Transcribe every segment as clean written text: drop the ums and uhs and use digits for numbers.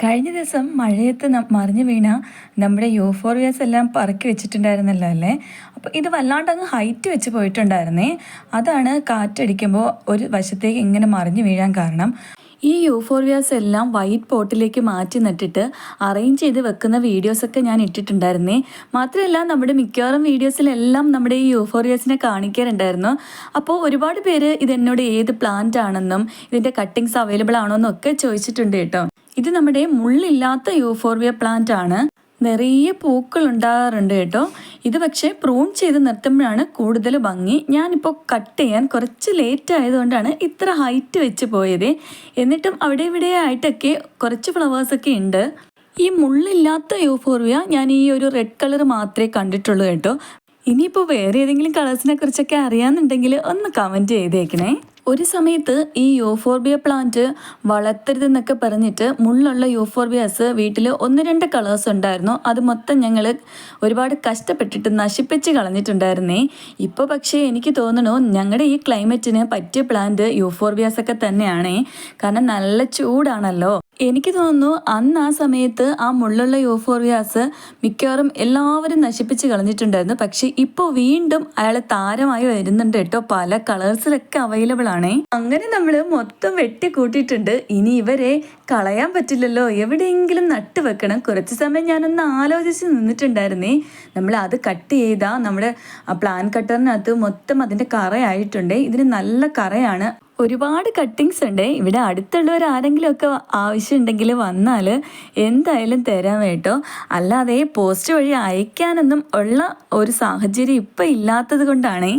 കഴിഞ്ഞ ദിവസം മഴയത്ത് മറിഞ്ഞു വീണ നമ്മുടെ യൂഫോർബിയാസ് എല്ലാം പറക്കി വെച്ചിട്ടുണ്ടായിരുന്നല്ലോ അല്ലേ. അപ്പോൾ ഇത് വല്ലാണ്ട് അങ്ങ് ഹൈറ്റ് വെച്ച് പോയിട്ടുണ്ടായിരുന്നേ. അതാണ് കാറ്റടിക്കുമ്പോൾ ഒരു വശത്തേക്ക് ഇങ്ങനെ മറിഞ്ഞു വീഴാൻ കാരണം. ഈ യൂഫോർബിയാസ് എല്ലാം വൈറ്റ് പോട്ടിലേക്ക് മാറ്റി നട്ടിട്ട് അറേഞ്ച് ചെയ്ത് വെക്കുന്ന വീഡിയോസൊക്കെ ഞാൻ ഇട്ടിട്ടുണ്ടായിരുന്നേ. മാത്രമല്ല നമ്മുടെ മിക്കവാറും വീഡിയോസിലെല്ലാം നമ്മുടെ ഈ യൂഫോർബിയാസിനെ കാണിക്കാറുണ്ടായിരുന്നു. അപ്പോൾ ഒരുപാട് പേര് ഇതെന്നോട് ഏത് പ്ലാന്റ് ആണെന്നും ഇതിൻ്റെ കട്ടിങ്സ് അവൈലബിൾ ആണോ എന്നൊക്കെ ചോദിച്ചിട്ടുണ്ട് കേട്ടോ. ഇത് നമ്മുടെ മുള്ളില്ലാത്ത യൂഫോർബിയ പ്ലാന്റ് ആണ്. നിറയെ പൂക്കൾ ഉണ്ടാകാറുണ്ട് കേട്ടോ. ഇത് പക്ഷേ പ്രൂൺ ചെയ്ത് നിർത്തുമ്പോഴാണ് കൂടുതൽ ഭംഗി. ഞാനിപ്പോൾ കട്ട് ചെയ്യാൻ കുറച്ച് ലേറ്റ് ആയതുകൊണ്ടാണ് ഇത്ര ഹൈറ്റ് വെച്ച് പോയത്. എന്നിട്ടും അവിടെ ഇവിടെ ആയിട്ടൊക്കെ കുറച്ച് ഫ്ലവേഴ്സൊക്കെ ഉണ്ട്. ഈ മുള്ളില്ലാത്ത യൂഫോർബിയ ഞാൻ ഈ ഒരു റെഡ് കളർ മാത്രമേ കണ്ടിട്ടുള്ളൂ കേട്ടോ. ഇനിയിപ്പോൾ വേറെ ഏതെങ്കിലും കളേഴ്സിനെ കുറിച്ചൊക്കെ അറിയാമെന്നുണ്ടെങ്കിൽ ഒന്ന് കമൻറ്റ് ചെയ്തേക്കണേ. ഒരു സമയത്ത് ഈ യൂഫോർബിയ പ്ലാന്റ് വളർത്തരുതെന്നൊക്കെ പറഞ്ഞിട്ട് മുള്ളുള്ള യൂഫോർബിയാസ് വീട്ടിൽ 1-2 കളേഴ്സ് ഉണ്ടായിരുന്നു. അത് മൊത്തം ഞങ്ങൾ ഒരുപാട് കഷ്ടപ്പെട്ടിട്ട് നശിപ്പിച്ച് കളഞ്ഞിട്ടുണ്ടായിരുന്നേ. ഇപ്പോൾ പക്ഷേ എനിക്ക് തോന്നുന്നു ഞങ്ങളുടെ ഈ ക്ലൈമറ്റിന് പറ്റിയ പ്ലാന്റ് യൂഫോർബിയാസൊക്കെ തന്നെയാണേ. കാരണം നല്ല ചൂടാണല്ലോ. എനിക്ക് തോന്നുന്നു അന്ന് ആ സമയത്ത് ആ മുള്ളുള്ള യൂഫോർബിയാസ് മിക്കവാറും എല്ലാവരും നശിപ്പിച്ച് കളഞ്ഞിട്ടുണ്ടായിരുന്നു. പക്ഷെ ഇപ്പോൾ വീണ്ടും അയാൾ താരമായി വരുന്നുണ്ട് കേട്ടോ. പല കളേഴ്സിലൊക്കെ അവൈലബിൾ ആണേ. അങ്ങനെ നമ്മൾ മൊത്തം വെട്ടി കൂട്ടിയിട്ടുണ്ട്. ഇനി ഇവരെ കളയാൻ പറ്റില്ലല്ലോ, എവിടെയെങ്കിലും നട്ട് വെക്കണം. കുറച്ച് സമയം ഞാനൊന്ന് ആലോചിച്ച് നിന്നിട്ടുണ്ടായിരുന്നേ. നമ്മൾ അത് കട്ട് ചെയ്താൽ നമ്മുടെ പ്ലാൻ കട്ടറിനകത്ത് മൊത്തം അതിൻ്റെ കറയായിട്ടുണ്ട്. ഇതിന് നല്ല കറയാണ്. ഒരുപാട് കട്ടിങ്സ് ഉണ്ട്. ഇവിടെ അടുത്തുള്ളവർ ആരെങ്കിലുമൊക്കെ ആവശ്യമുണ്ടെങ്കിൽ വന്നാൽ എന്തായാലും തരാൻ കേട്ടോ. അല്ലാതെ പോസ്റ്റ് വഴി അയക്കാനൊന്നും ഉള്ള ഒരു സാഹചര്യം ഇപ്പം ഇല്ലാത്തത് കൊണ്ടാണേ.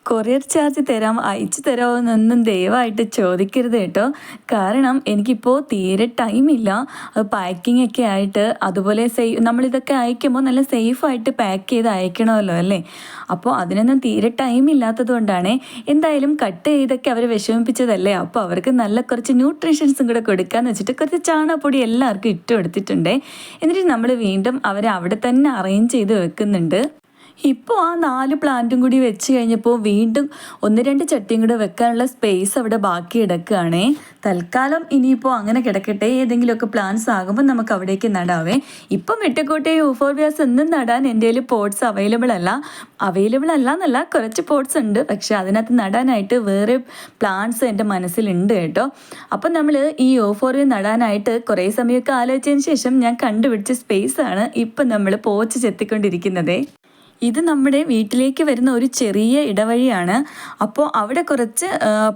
കൊറിയർ ചാർജ് അയച്ചു തരാമോ എന്നൊന്നും ദയവായിട്ട് ചോദിക്കരുത് കേട്ടോ. കാരണം എനിക്കിപ്പോൾ തീരെ ടൈമില്ല. പാക്കിംഗ് ഒക്കെ ആയിട്ട് അതുപോലെ നമ്മളിതൊക്കെ അയക്കുമ്പോൾ നല്ല സേഫായിട്ട് പാക്ക് ചെയ്ത് അയക്കണമല്ലോ അല്ലേ. അപ്പോൾ അതിനൊന്നും തീരെ ടൈം ഇല്ലാത്തത് കൊണ്ടാണ്. എന്തായാലും കട്ട് ചെയ്തൊക്കെ അവരെ വിഷമിപ്പിച്ചതല്ലേ. അപ്പോൾ അവർക്ക് നല്ല കുറച്ച് ന്യൂട്രീഷൻസും കൂടെ കൊടുക്കാമെന്ന് വെച്ചിട്ട് കുറച്ച് ചാണകപ്പൊടി എല്ലാവർക്കും ഇട്ട് കൊടുത്തിട്ടുണ്ട്. എന്നിട്ട് നമ്മൾ വീണ്ടും അവരെ അവിടെ തന്നെ അറേഞ്ച് ചെയ്ത് വെക്കുന്നുണ്ട്. ഇപ്പോൾ ആ 4 പ്ലാന്റും കൂടി വെച്ച് കഴിഞ്ഞപ്പോൾ വീണ്ടും 1-2 ചട്ടിയും കൂടെ വെക്കാനുള്ള സ്പേസ് അവിടെ ബാക്കി കിടക്കുകയാണേ. തൽക്കാലം ഇനിയിപ്പോൾ അങ്ങനെ കിടക്കട്ടെ. ഏതെങ്കിലുമൊക്കെ പ്ലാന്റ്സ് ആകുമ്പോൾ നമുക്ക് അവിടേക്ക് നടാവേ. ഇപ്പം വെട്ടക്കോട്ടെ യൂഫോർബിയാസ് ഒന്നും നടാൻ എൻ്റെ കയ്യിൽ പോട്ട്സ് അവൈലബിൾ അല്ല എന്നല്ല, കുറച്ച് പോട്ട്സ് ഉണ്ട്. പക്ഷെ അതിനകത്ത് നടാനായിട്ട് വേറെ പ്ലാന്റ്സ് എൻ്റെ മനസ്സിലുണ്ട് കേട്ടോ. അപ്പം നമ്മൾ ഈ യൂഫോർബിയ നടാനായിട്ട് കുറേ സമയമൊക്കെ ആലോചിച്ചതിന് ശേഷം ഞാൻ കണ്ടുപിടിച്ച സ്പേസാണ് ഇപ്പം നമ്മൾ പോച്ച് ചെത്തിക്കൊണ്ടിരിക്കുന്നത്. ഇത് നമ്മുടെ വീട്ടിലേക്ക് വരുന്ന ഒരു ചെറിയ ഇടവഴിയാണ്. അപ്പോൾ അവിടെ കുറച്ച്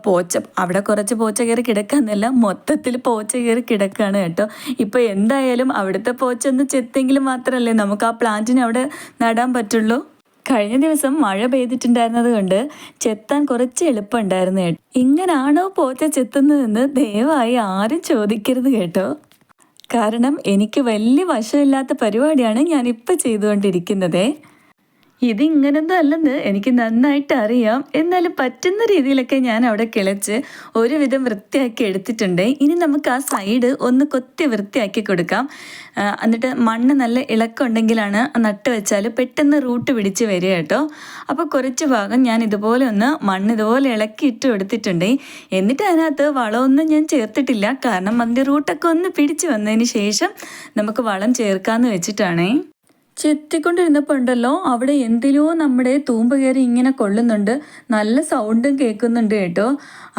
പോച്ച കയറി കിടക്കാന്നല്ല, മൊത്തത്തിൽ പോച്ച കയറി കിടക്കുകയാണ് കേട്ടോ. ഇപ്പോൾ എന്തായാലും അവിടുത്തെ പോച്ച ഒന്ന് ചെത്തെങ്കിലും മാത്രമല്ലേ നമുക്ക് ആ പ്ലാന്റിന് അവിടെ നടാൻ പറ്റുള്ളൂ. കഴിഞ്ഞ ദിവസം മഴ പെയ്തിട്ടുണ്ടായിരുന്നത് കൊണ്ട് ചെത്താൻ കുറച്ച് എളുപ്പമുണ്ടായിരുന്നു കേട്ടോ. ഇങ്ങനാണോ പോച്ച ചെത്തുന്നതെന്ന് ദയവായി ആരും ചോദിക്കരുത് കേട്ടോ. കാരണം എനിക്ക് വലിയ വശമില്ലാത്ത പരിപാടിയാണ് ഞാനിപ്പോൾ ചെയ്തുകൊണ്ടിരിക്കുന്നത്. ഇതിങ്ങനൊന്നും അല്ലെന്ന് എനിക്ക് നന്നായിട്ട് അറിയാം. എന്നാലും പറ്റുന്ന രീതിയിലൊക്കെ ഞാൻ അവിടെ കിളച്ച് ഒരുവിധം വൃത്തിയാക്കി എടുത്തിട്ടുണ്ട്. ഇനി നമുക്ക് ആ സൈഡ് ഒന്ന് കൊത്തി വൃത്തിയാക്കി കൊടുക്കാം. എന്നിട്ട് മണ്ണ് നല്ല ഇളക്കമുണ്ടെങ്കിലാണ് നട്ട് വെച്ചാൽ പെട്ടെന്ന് റൂട്ട് പിടിച്ച് വരിക കേട്ടോ. അപ്പോൾ കുറച്ച് ഭാഗം ഞാൻ ഇതുപോലെ ഒന്ന് മണ്ണ് ഇതുപോലെ ഇളക്കി ഇട്ട് കൊടുത്തിട്ടുണ്ട്. എന്നിട്ട് അതിനകത്ത് വളമൊന്നും ഞാൻ ചേർത്തിട്ടില്ല. കാരണം അതിൻ്റെ റൂട്ടൊക്കെ ഒന്ന് പിടിച്ച് വന്നതിന് ശേഷം നമുക്ക് വളം ചേർക്കാമെന്ന് വെച്ചിട്ടാണേ. ചെത്തിക്കൊണ്ടിരുന്നപ്പോൾ ഉണ്ടല്ലോ അവിടെ എന്തിലോ നമ്മുടെ തൂമ്പ് കയറി ഇങ്ങനെ കൊള്ളുന്നുണ്ട്. നല്ല സൗണ്ടും കേൾക്കുന്നുണ്ട് കേട്ടോ.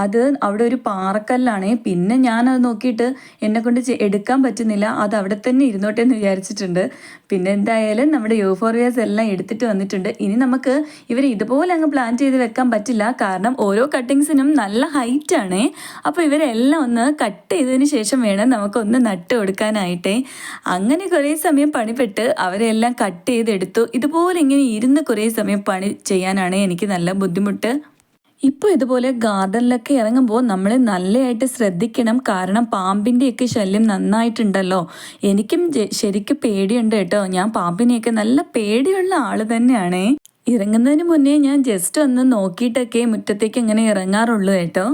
അത് അവിടെ ഒരു പാറക്കല്ലാണേ. പിന്നെ ഞാനത് നോക്കിയിട്ട് എന്നെക്കൊണ്ട് എടുക്കാൻ പറ്റുന്നില്ല. അത് അവിടെ തന്നെ ഇരുന്നോട്ടെ എന്ന് വിചാരിച്ചിട്ടുണ്ട്. പിന്നെ എന്തായാലും നമ്മുടെ യൂഫോർബിയാസ് എല്ലാം എടുത്തിട്ട് വന്നിട്ടുണ്ട്. ഇനി നമുക്ക് ഇവർ ഇതുപോലെ അങ്ങ് പ്ലാൻ ചെയ്ത് വെക്കാൻ പറ്റില്ല. കാരണം ഓരോ കട്ടിങ്സിനും നല്ല ഹൈറ്റാണേ. അപ്പോൾ ഇവരെല്ലാം ഒന്ന് കട്ട് ചെയ്തതിന് ശേഷം വേണം നമുക്കൊന്ന് നട്ട് കൊടുക്കാനായിട്ടേ. അങ്ങനെ കുറേ സമയം പണിപ്പെട്ട് അവരെല്ലാം കട്ട് ചെയ്തെടുത്തു. ഇതുപോലെ ഇങ്ങനെ ഇരുന്ന് കുറേ സമയം പണി ചെയ്യാനാണ് എനിക്ക് നല്ല ബുദ്ധിമുട്ട്. ഇപ്പോൾ ഇതുപോലെ ഗാർഡനിലൊക്കെ ഇറങ്ങുമ്പോൾ നമ്മൾ നല്ലതായിട്ട് ശ്രദ്ധിക്കണം. കാരണം പാമ്പിൻ്റെയൊക്കെ ശല്യം നന്നായിട്ടുണ്ടല്ലോ. എനിക്കും ശരിക്കും പേടിയുണ്ട് കേട്ടോ. ഞാൻ പാമ്പിനെയൊക്കെ നല്ല പേടിയുള്ള ആൾ തന്നെയാണേ. ഇറങ്ങുന്നതിന് മുന്നേ ഞാൻ ജസ്റ്റ് ഒന്ന് നോക്കിയിട്ടൊക്കെ മുറ്റത്തേക്ക് ഇങ്ങനെ ഇറങ്ങാറുള്ളൂ കേട്ടോ.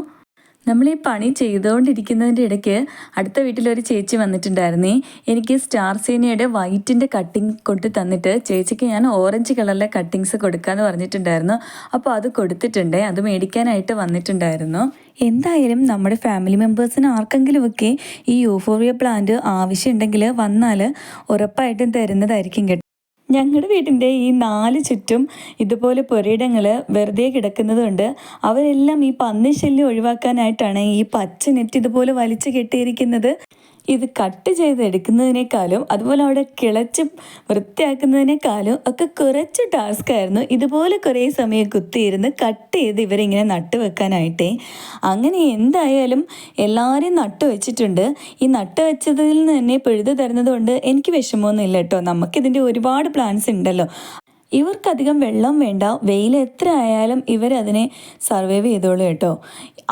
നമ്മൾ ഈ പണി ചെയ്തുകൊണ്ടിരിക്കുന്നതിൻ്റെ ഇടയ്ക്ക് അടുത്ത വീട്ടിലൊരു ചേച്ചി വന്നിട്ടുണ്ടായിരുന്നേ. എനിക്ക് സ്റ്റാർ സീനിയയുടെ വൈറ്റിൻ്റെ കട്ടിങ് കൊണ്ട് തന്നിട്ട് ചേച്ചിക്ക് ഞാൻ ഓറഞ്ച് കളറിലെ കട്ടിങ്സ് കൊടുക്കാമെന്ന് പറഞ്ഞിട്ടുണ്ടായിരുന്നു. അപ്പോൾ അത് കൊടുത്തിട്ടുണ്ട്, അത് മേടിക്കാനായിട്ട് വന്നിട്ടുണ്ടായിരുന്നു. എന്തായാലും നമ്മുടെ ഫാമിലി മെമ്പേഴ്സിന് ആർക്കെങ്കിലുമൊക്കെ ഈ യൂഫോറിയ പ്ലാന്റ് ആവശ്യമുണ്ടെങ്കിൽ വന്നാൽ ഉറപ്പായിട്ടും തരുന്നതായിരിക്കും കേട്ടോ. ഞങ്ങളുടെ വീടിൻ്റെ ഈ 4 ചുറ്റും ഇതുപോലെ പുരയിടങ്ങൾ വെറുതെ കിടക്കുന്നതുകൊണ്ട് അവരെല്ലാം ഈ പന്നി ശല്യം ഒഴിവാക്കാനായിട്ടാണ് ഈ പച്ച നെറ്റ് ഇതുപോലെ വലിച്ചു കെട്ടിയിരിക്കുന്നത്. ഇത് കട്ട് ചെയ്തെടുക്കുന്നതിനേക്കാളും അതുപോലെ അവിടെ കിളച്ച് വൃത്തിയാക്കുന്നതിനേക്കാളും ഒക്കെ കുറച്ച് ടാസ്ക് ആയിരുന്നു ഇതുപോലെ കുറേ സമയം കുത്തിയിരുന്ന് കട്ട് ചെയ്ത് ഇവരിങ്ങനെ നട്ട് വെക്കാനായിട്ടേ. അങ്ങനെ എന്തായാലും എല്ലാവരെയും നട്ടു വെച്ചിട്ടുണ്ട്. ഈ നട്ട് വെച്ചതിൽ നിന്ന് തന്നെ പിഴുതു തരുന്നത് കൊണ്ട് എനിക്ക് വിഷമമൊന്നുമില്ല കേട്ടോ. നമുക്കിതിൻ്റെ ഒരുപാട് പ്ലാൻസ് ഉണ്ടല്ലോ. ഇവർക്കധികം വെള്ളം വേണ്ട, വെയിൽ എത്ര ആയാലും ഇവരതിനെ സർവൈവ് ചെയ്തോളൂ കേട്ടോ.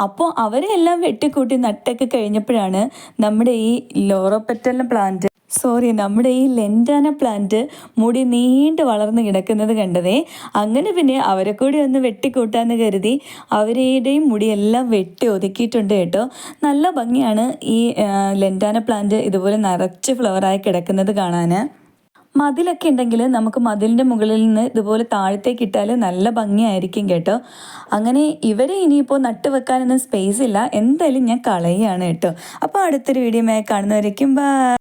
അപ്പോൾ അവരെല്ലാം വെട്ടിക്കൂട്ടി നട്ടൊക്കെ കഴിഞ്ഞപ്പോഴാണ് നമ്മുടെ ഈ ലോറോപെറ്റൽ പ്ലാന്റ് നമ്മുടെ ഈ ലെൻഡാന പ്ലാന്റ് മുടി നീണ്ട് വളർന്ന് കിടക്കുന്നത് കണ്ടതേ. അങ്ങനെ പിന്നെ അവരെ കൂടി ഒന്ന് വെട്ടിക്കൂട്ടാന്ന് കരുതി അവരുടെയും മുടിയെല്ലാം വെട്ടി ഒതുക്കിയിട്ടുണ്ട് കേട്ടോ. നല്ല ഭംഗിയാണ് ഈ ലെൻഡാന പ്ലാന്റ് ഇതുപോലെ നിറച്ച് ഫ്ലവറായി കിടക്കുന്നത് കാണാൻ. മതിലൊക്കെ ഉണ്ടെങ്കിൽ നമുക്ക് മതിലിൻ്റെ മുകളിൽ നിന്ന് ഇതുപോലെ താഴത്തേക്ക് ഇട്ടാൽ നല്ല ഭംഗിയായിരിക്കും കേട്ടോ. അങ്ങനെ ഇവരെ ഇനിയിപ്പോൾ നട്ട് വെക്കാനൊന്നും സ്പേസ് ഇല്ല, എന്തായാലും ഞാൻ കളയുകയാണ് കേട്ടോ. അപ്പോൾ അടുത്തൊരു വീഡിയോ കാണുന്നവരേക്കും ബൈ.